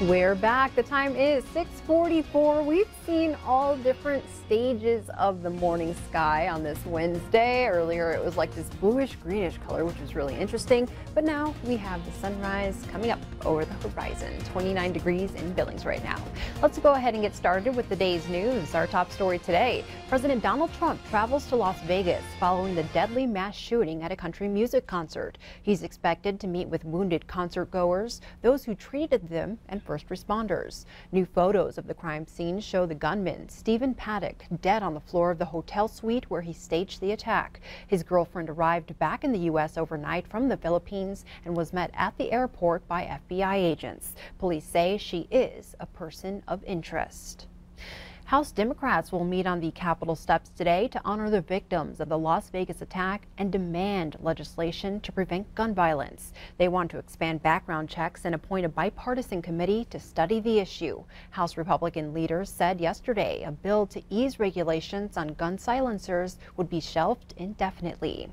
We're back. The time is 6:44. We've seen all different stages of the morning sky on this Wednesday. Earlier it was like this bluish greenish color, which was really interesting. But now we have the sunrise coming up over the horizon. 29 degrees in Billings right now. Let's go ahead and get started with the day's news. Our top story today: President Donald Trump travels to Las Vegas following the deadly mass shooting at a country music concert. He's expected to meet with wounded concert goers, those who treated them, and first responders. New photos of the crime scene show the gunman, Stephen Paddock, dead on the floor of the hotel suite where he staged the attack. His girlfriend arrived back in the U.S. overnight from the Philippines and was met at the airport by FBI agents. Police say she is a person of interest. House Democrats will meet on the Capitol steps today to honor the victims of the Las Vegas attack and demand legislation to prevent gun violence. They want to expand background checks and appoint a bipartisan committee to study the issue. House Republican leaders said yesterday a bill to ease regulations on gun silencers would be shelved indefinitely.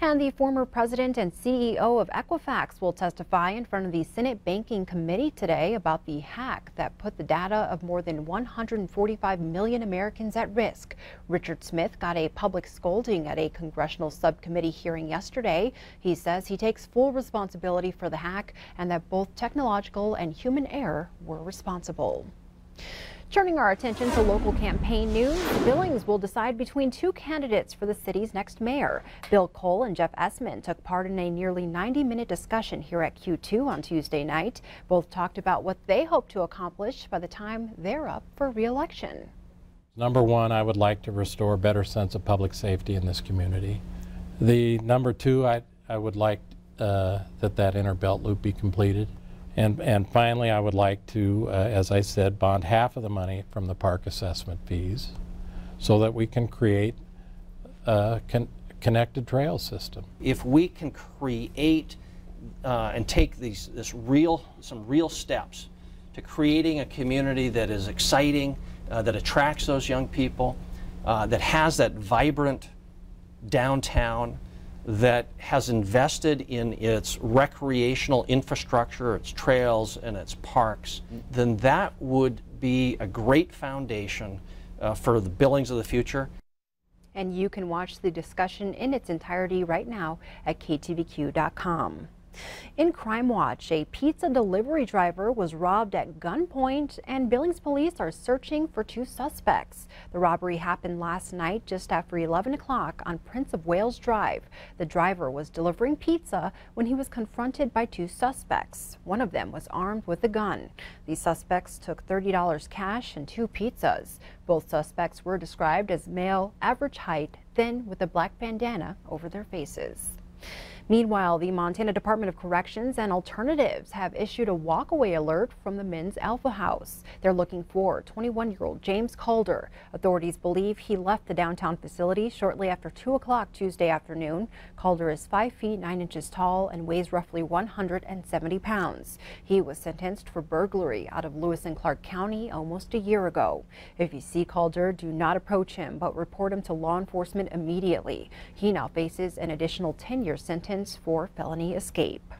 And the former president and CEO of Equifax will testify in front of the Senate Banking Committee today about the hack that put the data of more than 145 million Americans at risk. Richard Smith got a public scolding at a congressional subcommittee hearing yesterday. He says he takes full responsibility for the hack and that both technological and human error were responsible. Turning our attention to local campaign news, Billings will decide between two candidates for the city's next mayor. Bill Cole and Jeff Essman took part in a nearly 90-minute discussion here at Q2 on Tuesday night. Both talked about what they hope to accomplish by the time they're up for re-election. Number one, I would like to restore a better sense of public safety in this community. The number two, I would like that inner belt loop be completed. And finally, I would like to, as I said, bond half of the money from the park assessment fees so that we can create a connected trail system. If we can create and take some real steps to creating a community that is exciting, that attracts those young people, that has that vibrant downtown, that has invested in its recreational infrastructure, its trails and its parks, then that would be a great foundation for the Billings of the future. And you can watch the discussion in its entirety right now at ktvq.com. In Crime Watch, a pizza delivery driver was robbed at gunpoint, and Billings police are searching for two suspects. The robbery happened last night just after 11 o'clock on Prince of Wales Drive. The driver was delivering pizza when he was confronted by two suspects. One of them was armed with a gun. The suspects took $30 cash and two pizzas. Both suspects were described as male, average height, thin, with a black bandana over their faces. Meanwhile, the Montana Department of Corrections and Alternatives have issued a walkaway alert from the Men's Alpha House. They're looking for 21-year-old James Calder. Authorities believe he left the downtown facility shortly after 2 o'clock Tuesday afternoon. Calder is 5 feet 9 inches tall and weighs roughly 170 pounds. He was sentenced for burglary out of Lewis and Clark County almost a year ago. If you see Calder, do not approach him, but report him to law enforcement immediately. He now faces an additional 10-year sentence for felony escape.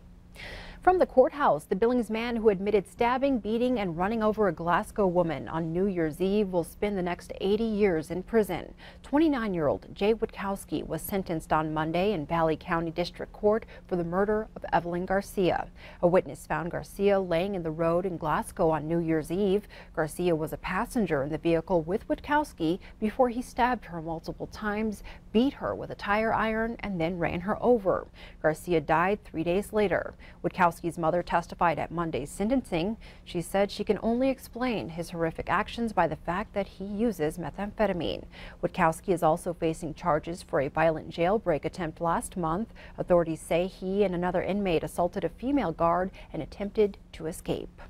From the courthouse, the Billings man who admitted stabbing, beating, and running over a Glasgow woman on New Year's Eve will spend the next 80 years in prison. 29-year-old Jay Witkowski was sentenced on Monday in Valley County District Court for the murder of Evelyn Garcia. A witness found Garcia laying in the road in Glasgow on New Year's Eve. Garcia was a passenger in the vehicle with Witkowski before he stabbed her multiple times, beat her with a tire iron, and then ran her over. Garcia died 3 days later. Witkowski's mother testified at Monday's sentencing. She said she can only explain his horrific actions by the fact that he uses methamphetamine. Witkowski is also facing charges for a violent jailbreak attempt last month. Authorities say he and another inmate assaulted a female guard and attempted to escape.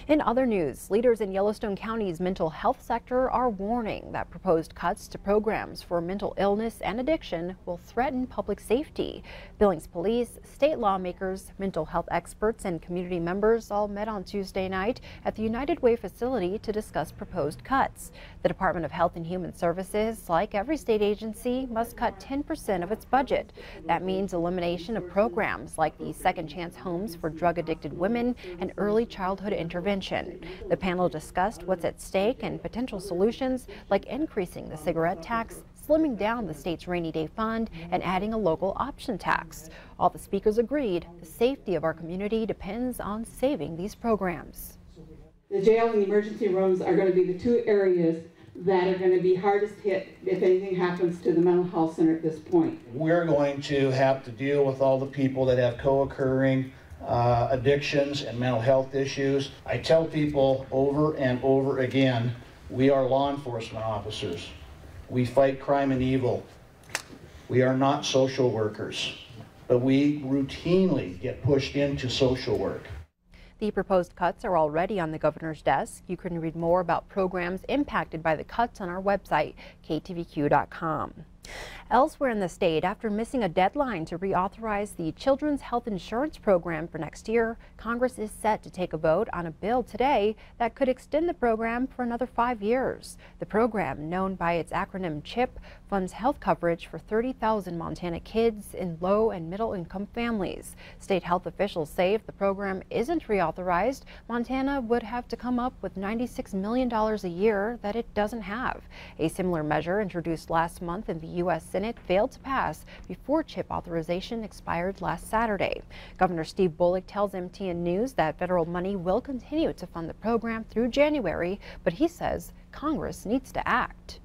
In other news, leaders in Yellowstone County's mental health sector are warning that proposed cuts to programs for mental illness and addiction will threaten public safety. Billings police, state lawmakers, mental health experts, and community members all met on Tuesday night at the United Way facility to discuss proposed cuts. The Department of Health and Human Services, like every state agency, must cut 10% of its budget. That means elimination of programs like the Second Chance Homes for drug-addicted women and early childhood intervention. The panel discussed what's at stake and potential solutions like increasing the cigarette tax, slimming down the state's rainy day fund, and adding a local option tax. All the speakers agreed the safety of our community depends on saving these programs. The jail and the emergency rooms are going to be the two areas that are going to be hardest hit if anything happens to the mental health center at this point. We're going to have to deal with all the people that have co-occurring addictions and mental health issues. I tell people over and over again, we are law enforcement officers. We fight crime and evil. We are not social workers, but we routinely get pushed into social work. The proposed cuts are already on the governor's desk. You can read more about programs impacted by the cuts on our website, ktvq.com. Elsewhere in the state, after missing a deadline to reauthorize the Children's Health Insurance Program for next year, Congress is set to take a vote on a bill today that could extend the program for another 5 years. The program, known by its acronym CHIP, funds health coverage for 30,000 Montana kids in low and middle income families. State health officials say if the program isn't reauthorized, Montana would have to come up with $96 million a year that it doesn't have. A similar measure introduced last month in the U.S. Senate failed to pass before CHIP authorization expired last Saturday. Governor Steve Bullock tells MTM News that federal money will continue to fund the program through January, but he says Congress needs to act.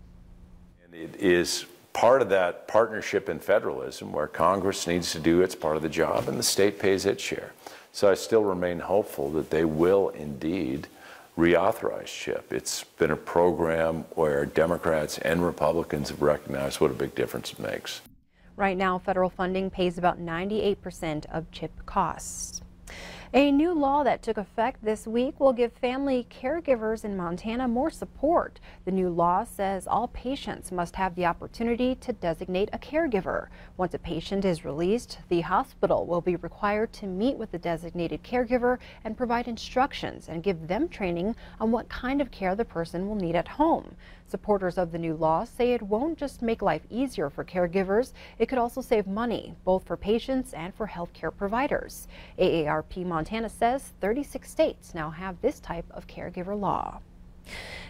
And it is part of that partnership in federalism where Congress needs to do its part of the job and the state pays its share. So I still remain hopeful that they will indeed reauthorize CHIP. It's been a program where Democrats and Republicans have recognized what a big difference it makes. Right now, federal funding pays about 98% of CHIP costs. A new law that took effect this week will give family caregivers in Montana more support. The new law says all patients must have the opportunity to designate a caregiver. Once a patient is released, the hospital will be required to meet with the designated caregiver and provide instructions and give them training on what kind of care the person will need at home. Supporters of the new law say it won't just make life easier for caregivers, it could also save money, both for patients and for healthcare providers. AARP Montana says 36 states now have this type of caregiver law.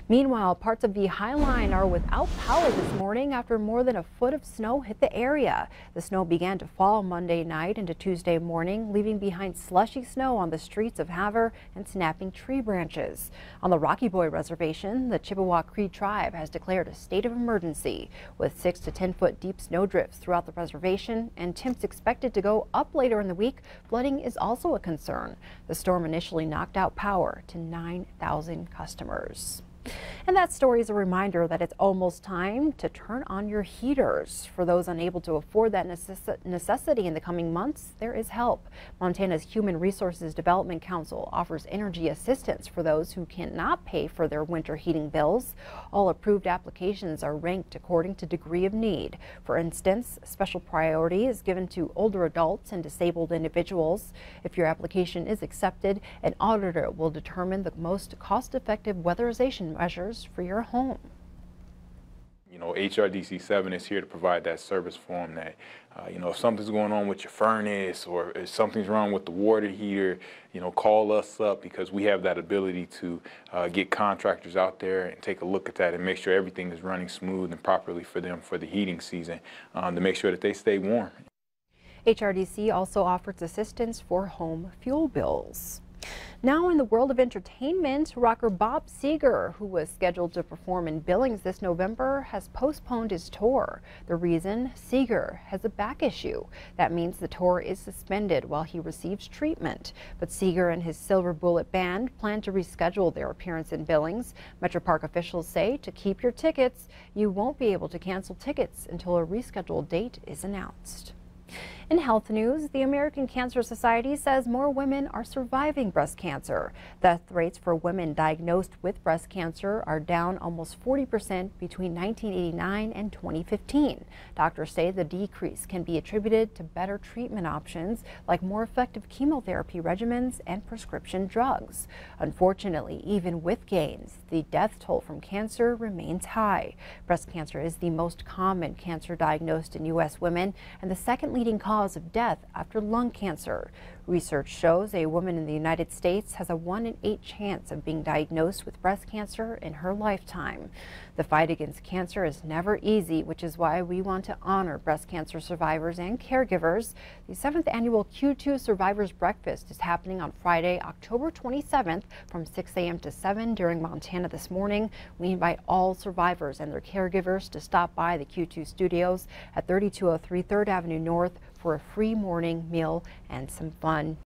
Meanwhile, parts of the High Line are without power this morning after more than a foot of snow hit the area. The snow began to fall Monday night into Tuesday morning, leaving behind slushy snow on the streets of Havre and snapping tree branches. On the Rocky Boy Reservation, the Chippewa Cree tribe has declared a state of emergency, with 6 to 10 foot deep snow drifts throughout the reservation and temps expected to go up later in the week. Flooding is also a concern. The storm initially knocked out power to 9,000 customers. And that story is a reminder that it's almost time to turn on your heaters. For those unable to afford that necessity in the coming months, there is help. Montana's Human Resources Development Council offers energy assistance for those who cannot pay for their winter heating bills. All approved applications are ranked according to degree of need. For instance, special priority is given to older adults and disabled individuals. If your application is accepted, an auditor will determine the most cost-effective weatherization measures for your home. You know, HRDC 7 is here to provide that service for them that, you know, if something's going on with your furnace or if something's wrong with the water heater, you know, call us up because we have that ability to get contractors out there and take a look at that and make sure everything is running smooth and properly for them for the heating season to make sure that they stay warm. HRDC also offers assistance for home fuel bills. Now in the world of entertainment, rocker Bob Seger, who was scheduled to perform in Billings this November, has postponed his tour. The reason? Seger has a back issue. That means the tour is suspended while he receives treatment. But Seger and his Silver Bullet Band plan to reschedule their appearance in Billings. Metro Park officials say to keep your tickets, you won't be able to cancel tickets until a rescheduled date is announced. In health news, the American Cancer Society says more women are surviving breast cancer. Death rates for women diagnosed with breast cancer are down almost 40% between 1989 and 2015. Doctors say the decrease can be attributed to better treatment options like more effective chemotherapy regimens and prescription drugs. Unfortunately, even with gains, the death toll from cancer remains high. Breast cancer is the most common cancer diagnosed in U.S. women and the second leading cause of death after lung cancer. Research shows a woman in the United States has a 1 in 8 chance of being diagnosed with breast cancer in her lifetime. The fight against cancer is never easy, which is why we want to honor breast cancer survivors and caregivers. The 7th annual Q2 Survivors Breakfast is happening on Friday, October 27th from 6 a.m. to 7 during Montana this morning. We invite all survivors and their caregivers to stop by the Q2 studios at 3203 3rd Avenue North for a free morning meal and some fun.